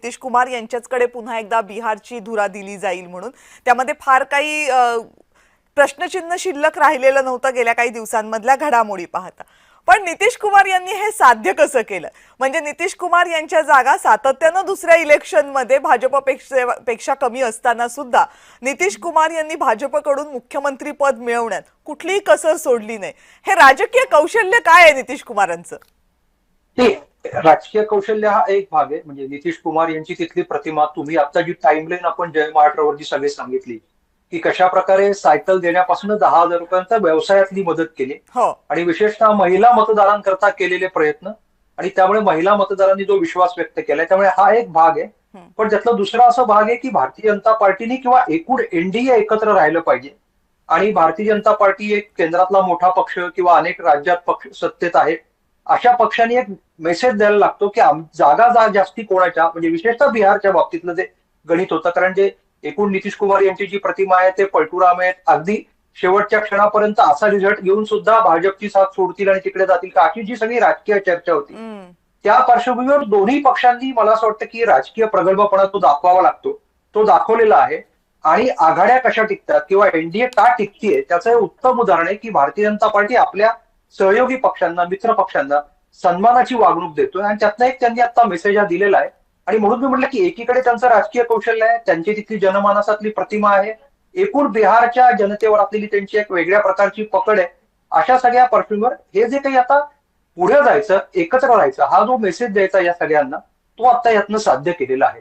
नितीश कुमार यांच्याचकडे पुन्हा एकदा बिहारची धुरा दिली जाईल म्हणून त्यामध्ये फार काही प्रश्नचिन्ह शिल्लक राहिलेलं नव्हतं गेल्या काही दिवसांमधल्या घडामोडी पाहता। पण नितीश कुमार यांनी हे साध्य कसं केलं? म्हणजे नितीश कुमार यांच्या जागा सातत्यानं दुसऱ्या इलेक्शनमध्ये भाजपपेक्षा कमी असताना सुद्धा नितीश कुमार यांनी भाजपकडून मुख्यमंत्री पद मिळवण्यात कुठलीही कसर सोडली नाही। हे राजकीय कौशल्य काय आहे नितीश कुमारांचं? राजकीय कौशल्य हा एक भाग आहे। म्हणजे नितीश कुमार यांची तिथली प्रतिमा तुम्ही आता जी टाइमलाईन आपण जय महाराष्ट्रावर जी सगळी सांगितली की कशा प्रकारे सायकल देण्यापासून 10,000 रुपयांचा व्यवसायातली मदत केली आणि विशेषतः महिला मतदारांकरता केलेले प्रयत्न आणि त्यामुळे महिला मतदारांनी जो विश्वास व्यक्त केलाय त्यामुळे हा एक भाग आहे। पण त्यातला दुसरा असा भाग आहे की भारतीय जनता पार्टीने किंवा एकूण एनडीए एकत्र राहिलं पाहिजे आणि भारतीय जनता पार्टी एक केंद्रातला मोठा पक्ष किंवा अनेक राज्यात पक्ष सत्तेत आहे अशा पक्षांनी एक मेसेज द्यायला लागतो की जागा जास्ती कोणाच्या, म्हणजे विशेषतः बिहारच्या बाबतीतलं जे गणित होतं, कारण जे एकूण नितीश कुमार यांची जी प्रतिमा आहे ते पलटूराम आहेत, अगदी शेवटच्या क्षणापर्यंत असा रिझल्ट घेऊन सुद्धा भाजपची साथ सोडतील आणि तिकडे जातील का अशी जी सगळी राजकीय चर्चा होती त्या पार्श्वभूमीवर दोन्ही पक्षांनी मला असं वाटतं की राजकीय प्रगल्भपणा तो दाखवावा लागतो, तो दाखवलेला आहे। आणि आघाड्या कशा टिकतात किंवा एनडीए का टिकतीये त्याचं हे उत्तम उदाहरण आहे की भारतीय जनता पार्टी आपल्या सहयोगी पक्षांना, मित्र पक्षांना सन्मानाची वागणूक देतोय आणि त्यातनं एक त्यांनी आता मेसेज हा दिलेला आहे। आणि म्हणून मी म्हटलं की एकीकडे त्यांचं राजकीय कौशल्य आहे, त्यांची तिथली जनमानसातली प्रतिमा आहे, एकूण बिहारच्या जनतेवर असलेली त्यांची एक वेगळ्या प्रकारची पकड आहे। अशा सगळ्या पार्श्वभूमीवर हे जे काही आता पुढे जायचं, एकत्र राहायचं, हा जो मेसेज द्यायचा या सगळ्यांना तो आता यातनं साध्य केलेला आहे।